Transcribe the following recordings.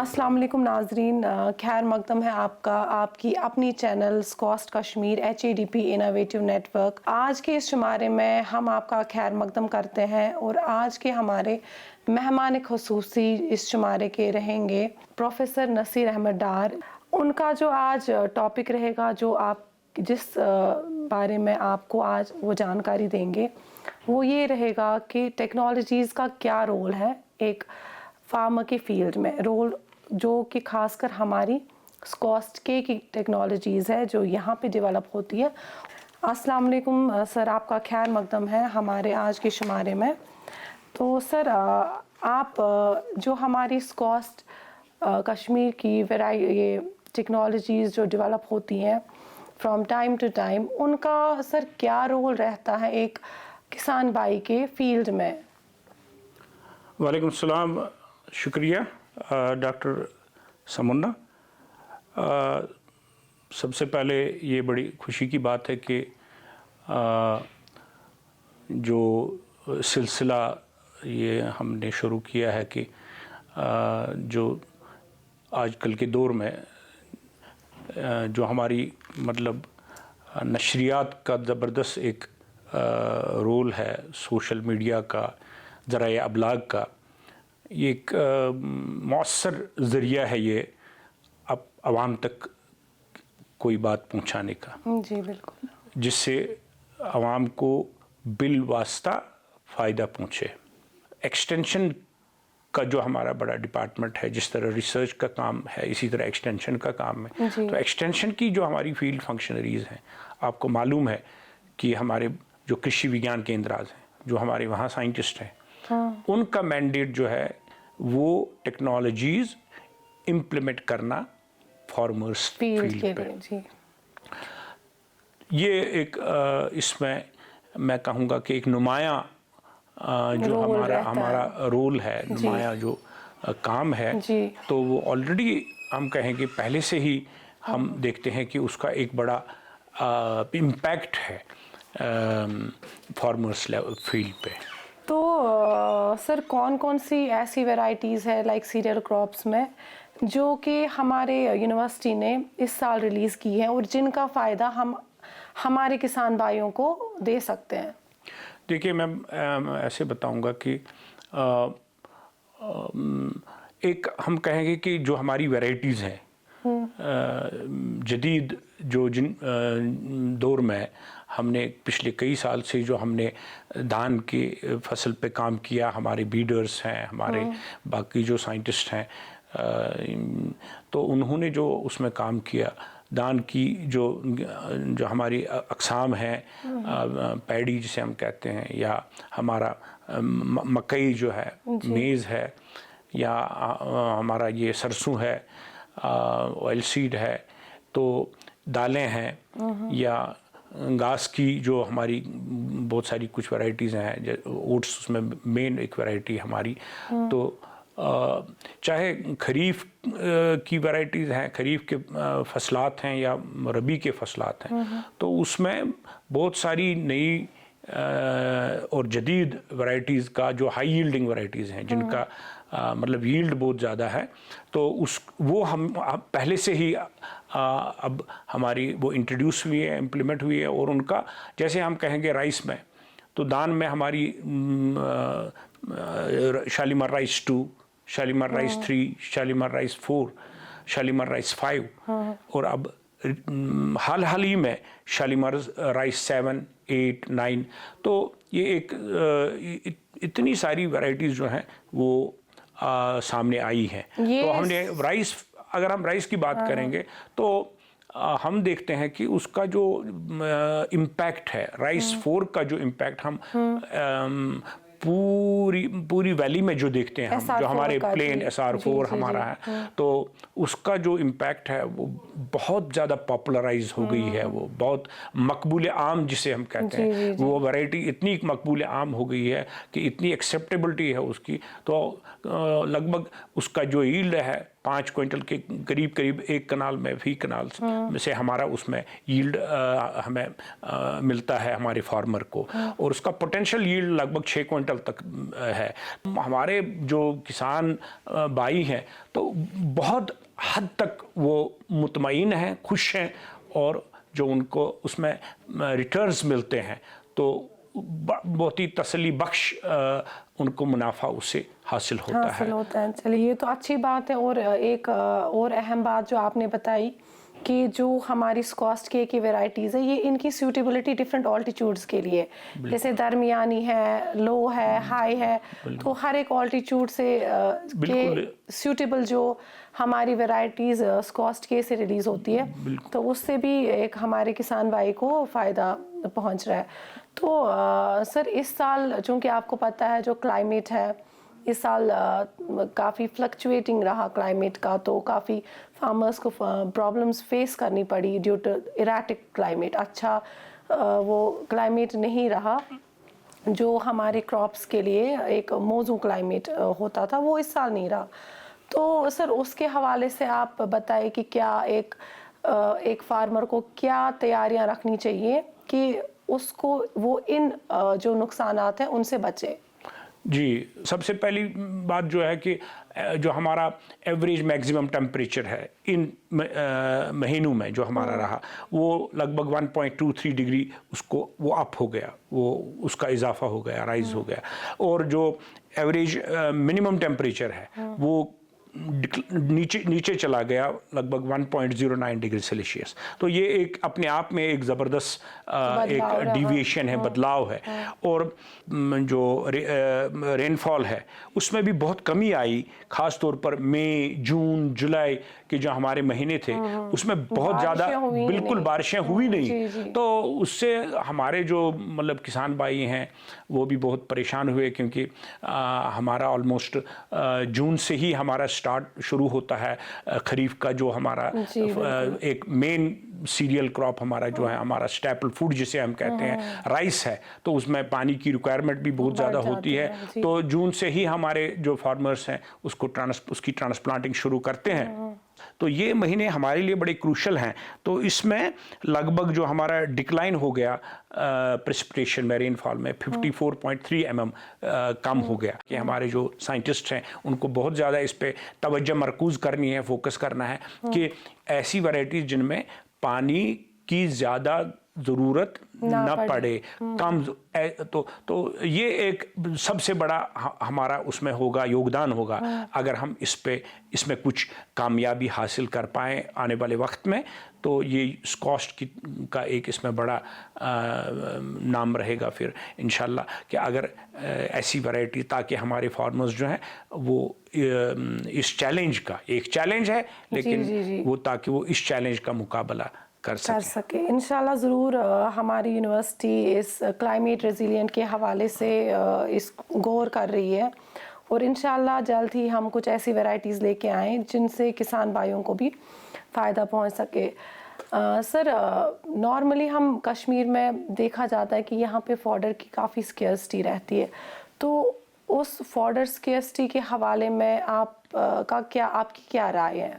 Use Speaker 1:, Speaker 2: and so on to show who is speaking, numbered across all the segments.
Speaker 1: अस्सलाम वालेकुम नाजरीन, खैर मकदम है आपका आपकी अपनी channel SKUAST Kashmir HADP innovative network. आज के इस शुमारे में हम आपका खैर मकदम करते हैं और आज के हमारे मेहमान ख़ुसूसी इस शुमारे के रहेंगे प्रोफेसर नसीर अहमद डार। उनका जो आज टॉपिक रहेगा, जो आप जिस बारे में आपको आज वो जानकारी देंगे, वो ये रहेगा कि टेक्नोलॉजीज़ का क्या रोल है एक फार्मर के फील्ड में, रोल जो कि खासकर हमारी स्कॉस्ट के की टेक्नोलॉजीज़ है जो यहाँ पे डेवलप होती है। अस्सलाम वालेकुम सर, आपका खैर मकदम है हमारे आज के शुमारे में। तो सर, आप जो हमारी स्कॉस्ट कश्मीर की ये टेक्नोलॉजीज़ जो डेवलप होती हैं फ्रॉम टाइम टू टाइम, उनका सर क्या रोल रहता है एक किसान भाई के फील्ड में?
Speaker 2: वालेकुम सलाम, शुक्रिया डॉक्टर समुन्ना। सबसे पहले ये बड़ी खुशी की बात है कि जो सिलसिला ये हमने शुरू किया है कि जो आजकल के दौर में जो हमारी मतलब नशरियात का ज़बरदस्त एक रोल है, सोशल मीडिया का, ज़राए अबलाग का, ये एक मौसर ज़रिया है ये अब आवाम तक कोई बात पहुंचाने का।
Speaker 1: जी बिल्कुल,
Speaker 2: जिससे आवाम को बिल वास्ता फ़ायदा पहुंचे। एक्सटेंशन का जो हमारा बड़ा डिपार्टमेंट है, जिस तरह रिसर्च का काम है इसी तरह एक्सटेंशन का काम है। तो एक्सटेंशन की जो हमारी फील्ड फंक्शनरीज़ हैं, आपको मालूम है कि हमारे जो कृषि विज्ञान केंद्राज हैं, जो हमारे वहाँ साइंटिस्ट हैं, उनका मैंडेट जो है वो टेक्नोलॉजीज़ इम्प्लीमेंट करना फार्मर्स फील्ड पे। ये एक इसमें मैं कहूँगा कि एक नुमाया जो हमारा रोल है, नुमाया जो काम है, तो वो ऑलरेडी हम कहेंगे पहले से ही हम देखते हैं कि उसका एक बड़ा इम्पैक्ट है फार्मर्स फील्ड पे।
Speaker 1: तो सर, कौन कौन सी ऐसी वैरायटीज़ है लाइक सीरियल क्रॉप्स में जो कि हमारे यूनिवर्सिटी ने इस साल रिलीज़ की है और जिनका फ़ायदा हम हमारे किसान भाइयों को दे सकते हैं?
Speaker 2: देखिए, मैं ऐसे बताऊंगा कि एक हम कहेंगे कि जो हमारी वैरायटीज़ हैं जदीद, जो जिन दौर में हमने पिछले कई साल से जो हमने धान की फसल पे काम किया, हमारे बीडर्स हैं, हमारे बाकी जो साइंटिस्ट हैं, तो उन्होंने जो उसमें काम किया, धान की जो हमारी अक़साम हैं, पैडी जिसे हम कहते हैं, या हमारा मकई जो है, मेज़ है, या हमारा ये सरसों है, ऑयल सीड है, तो दालें हैं, या घास की जो हमारी बहुत सारी कुछ वैरायटीज़ हैं, ओट्स उसमें मेन एक वैरायटी हमारी। तो चाहे खरीफ की वैरायटीज़ हैं, खरीफ के फसलात हैं या रबी के फसलात हैं, तो उसमें बहुत सारी नई और जदीद वैरायटीज़ का जो हाई यील्डिंग वैरायटीज़ हैं, जिनका मतलब यील्ड बहुत ज़्यादा है, तो वो हम पहले से ही अब हमारी वो इंट्रोड्यूस हुई है, इम्प्लीमेंट हुई है। और उनका जैसे हम कहेंगे राइस में, तो दान में हमारी Shalimar rice 2, Shalimar rice 3, Shalimar rice 4, Shalimar rice 5, और अब हाल ही में शालीमार राइस 7, 8, 9। तो ये एक इतनी सारी वैरायटीज़ जो हैं वो सामने आई हैं। तो हमने राइस, अगर हम राइस की बात करेंगे तो हम देखते हैं कि उसका जो इम्पैक्ट है, राइस 4 का जो इम्पैक्ट हम पूरी वैली में जो देखते हैं, हम जो हमारे प्लेन SR4 हमारा है, तो उसका जो इम्पैक्ट है वो बहुत ज़्यादा पॉपुलराइज हो गई है, वो बहुत मकबूल आम जिसे हम कहते हैं, वो वैरायटी इतनी मकबूल आम हो गई है कि इतनी एक्सेप्टेबिलिटी है उसकी, तो लगभग उसका जो यील्ड है 5 क्विंटल के करीब करीब एक कनाल में भी कनाल में से हमारा उसमें यील्ड हमें मिलता है हमारे फार्मर को, और उसका पोटेंशियल यील्ड लगभग 6 क्विंटल तक है। हमारे जो किसान भाई हैं तो बहुत हद तक वो मुतमईन हैं, खुश हैं, और जो उनको उसमें रिटर्न्स मिलते हैं तो बहुत ही तसल्ली बख्श उनको मुनाफा उससे हासिल होता है।
Speaker 1: चलिए, ये तो अच्छी बात है। और एक और अहम बात जो आपने बताई कि जो हमारी स्क्वाश केक की वैरायटीज़ है, ये इनकी सूटेबिलिटी डिफरेंट ऑल्टीट्यूड्स के लिए, जैसे दरमियानी है, लो है, हाई है, तो हर एक ऑल्टीट्यूड से के सूटेबल जो हमारी वैरायटीज़ स्क्वाश केक से रिलीज़ होती है, तो उससे भी एक हमारे किसान भाई को फ़ायदा पहुंच रहा है। तो सर, इस साल चूँकि आपको पता है जो क्लाइमेट है इस साल काफ़ी फ्लक्चुएटिंग रहा क्लाइमेट का, तो काफ़ी फार्मर्स को प्रॉब्लम्स फेस करनी पड़ी ड्यू टू इरेटिक क्लाइमेट। अच्छा वो क्लाइमेट नहीं रहा जो हमारे क्रॉप्स के लिए एक मौजू क्लाइमेट होता था, वो इस साल नहीं रहा। तो सर, उसके हवाले से आप बताएं कि क्या एक फार्मर को क्या तैयारियां रखनी चाहिए कि उसको वो इन जो नुकसानात हैं उनसे बचे।
Speaker 2: जी, सबसे पहली बात जो है कि जो हमारा एवरेज मैक्सिमम टेम्परेचर है इन महीनों में जो हमारा रहा, वो लगभग 1.23 डिग्री उसको वो अप हो गया, वो उसका इजाफा हो गया, राइज हो गया। और जो एवरेज मिनिमम टेम्परेचर है वो नीचे चला गया लगभग 1.09 डिग्री सेल्सियस। तो ये एक अपने आप में एक ज़बरदस्त एक डिविएशन है, बदलाव है। और जो रेनफॉल है उसमें भी बहुत कमी आई, ख़ास तौर पर मई, जून, जुलाई के जो हमारे महीने थे उसमें बहुत ज़्यादा बिल्कुल बारिशें हुई नहीं। तो उससे हमारे जो मतलब किसान भाई हैं वो भी बहुत परेशान हुए, क्योंकि हमारा ऑलमोस्ट जून से ही हमारा स्टार्ट शुरू होता है खरीफ का, जो हमारा एक मेन सीरियल क्रॉप हमारा जो है, हमारा स्टेपल फूड जिसे हम कहते हैं, राइस है, तो उसमें पानी की रिक्वायरमेंट भी बहुत ज़्यादा होती है। तो जून से ही हमारे जो फार्मर्स हैं उसकी ट्रांसप्लांटिंग शुरू करते हैं। तो ये महीने हमारे लिए बड़े क्रूशल हैं। तो इसमें लगभग जो हमारा डिक्लाइन हो गया प्रेसिपिटेशन में, रेनफॉल में 54.3 mm कम हो गया, कि हमारे जो साइंटिस्ट हैं उनको बहुत ज़्यादा इस पे तवज्जो मरकूज़ करनी है, फोकस करना है कि ऐसी वैरायटीज़ जिनमें पानी की ज़्यादा ज़रूरत न पड़े, कम। तो ये एक सबसे बड़ा हमारा उसमें होगा, योगदान होगा, अगर हम इसमें कुछ कामयाबी हासिल कर पाएँ आने वाले वक्त में, तो ये कॉस्ट का एक इसमें बड़ा नाम रहेगा फिर इंशाल्लाह, कि अगर ऐसी वैरायटी, ताकि हमारे फार्मर्स जो हैं वो इस चैलेंज का, एक चैलेंज है लेकिन वो ताकि वो इस चैलेंज का मुकाबला कर सके।
Speaker 1: इंशाल्लाह ज़रूर हमारी यूनिवर्सिटी इस क्लाइमेट रेजिलिएंट के हवाले से इस गौर कर रही है, और इंशाल्लाह जल्द ही हम कुछ ऐसी वैरायटीज़ लेके आएँ जिनसे किसान भाइयों को भी फ़ायदा पहुंच सके। सर, नॉर्मली हम कश्मीर में देखा जाता है कि यहाँ पे फॉडर की काफ़ी स्केर्सिटी रहती है, तो उस फॉडर स्केर्सिटी के हवाले में आपकी क्या राय है?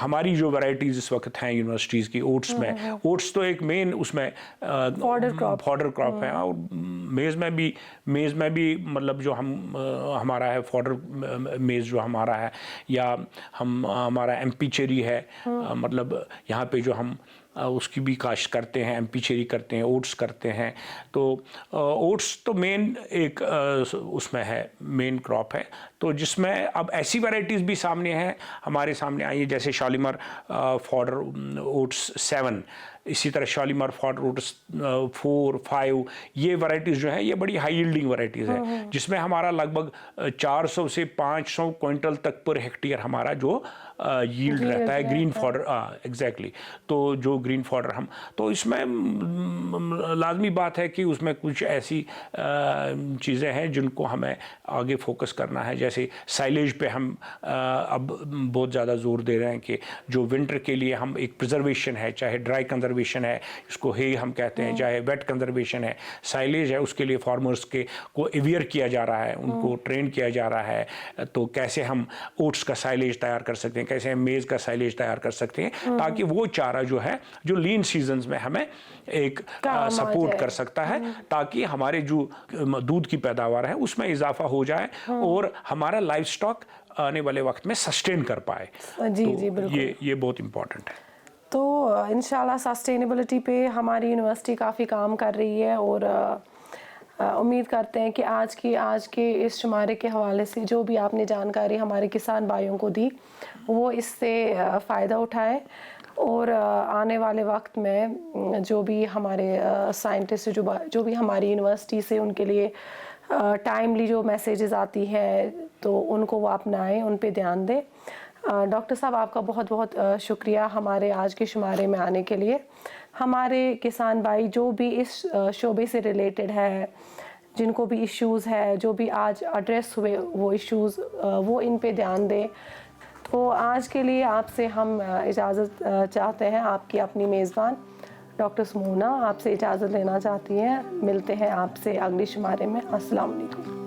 Speaker 2: हमारी जो वैरायटीज़ इस वक्त हैं यूनिवर्सिटीज़ की, ओट्स तो एक मेन उसमें फॉडर क्रॉप है, और मेज़ में भी मतलब जो हमारा है फॉडर मेज़ जो हमारा है, या हमारा एमपी चेरी है, मतलब यहाँ पे जो हम उसकी भी काश्त करते हैं, एमपी चेरी करते हैं, ओट्स करते हैं। तो ओट्स तो मेन एक उसमें है, मेन क्रॉप है। तो जिसमें अब ऐसी वैरायटीज़ भी सामने हैं, हमारे सामने आई है, जैसे शालीमार फॉडर ओट्स 7, इसी तरह शालीमार फॉडर ओट्स 4, 5, ये वैरायटीज़ जो है ये बड़ी हाई यील्डिंग वैरायटीज़ है, जिसमें हमारा लगभग 400 से 500 क्विंटल तक पर हेक्टेयर हमारा जो यील्ड रहता है ग्रीन फॉडर, एग्जैक्टली। तो जो ग्रीन फॉडर तो इसमें लाजमी बात है कि उसमें कुछ ऐसी चीज़ें हैं जिनको हमें आगे फोकस करना है, जैसे साइलेज पे हम अब बहुत ज़्यादा जोर दे रहे हैं कि जो विंटर के लिए हम एक प्रिजर्वेशन है, चाहे ड्राई कंजर्वेशन कंजर्वेशन है, इसको हे हम कहते हैं, चाहे वेट कंजर्वेशन है, साइलेज है, उसके लिए फार्मर्स के को अवेयर किया जा रहा है, उनको ट्रेन किया जा रहा है। तो कैसे हम ओट्स का साइलेज तैयार कर सकते हैं, कैसे हम मेज का साइलेज तैयार कर सकते हैं, ताकि वो चारा जो है जो लीन सीजन्स में हमें एक सपोर्ट कर सकता है, ताकि हमारे जो दूध की पैदावार है उसमें इजाफा हो जाए और हमारा लाइफ स्टॉक आने वाले वक्त में सस्टेन कर पाए।
Speaker 1: जी
Speaker 2: तो
Speaker 1: जी बिल्कुल।
Speaker 2: ये बहुत इम्पोर्टेंट है।
Speaker 1: तो इंशाल्लाह सस्टेनेबिलिटी पे हमारी यूनिवर्सिटी काफ़ी काम कर रही है और उम्मीद करते हैं कि आज के इस शुमारे के हवाले से जो भी आपने जानकारी हमारे किसान भाइयों को दी वो इससे फ़ायदा उठाए और आने वाले वक्त में जो भी हमारे साइंटिस्ट जो भी हमारी यूनिवर्सिटी से उनके लिए टाइमली जो मैसेजेस आती है तो उनको वो अपनाएं, उन पे ध्यान दें। डॉक्टर साहब आपका बहुत बहुत शुक्रिया हमारे आज के शुमारे में आने के लिए। हमारे किसान भाई जो भी इस शोबे से रिलेटेड है, जिनको भी इश्यूज़ है, जो भी आज एड्रेस हुए वो इश्यूज़, वो इन पे ध्यान दें। तो आज के लिए आपसे हम इजाज़त चाहते हैं। आपकी अपनी मेज़बान डॉक्टर सुमोना आपसे इजाज़त लेना चाहती हैं। मिलते हैं आपसे अगले शुमारे में। अस्सलाम वालेकुम।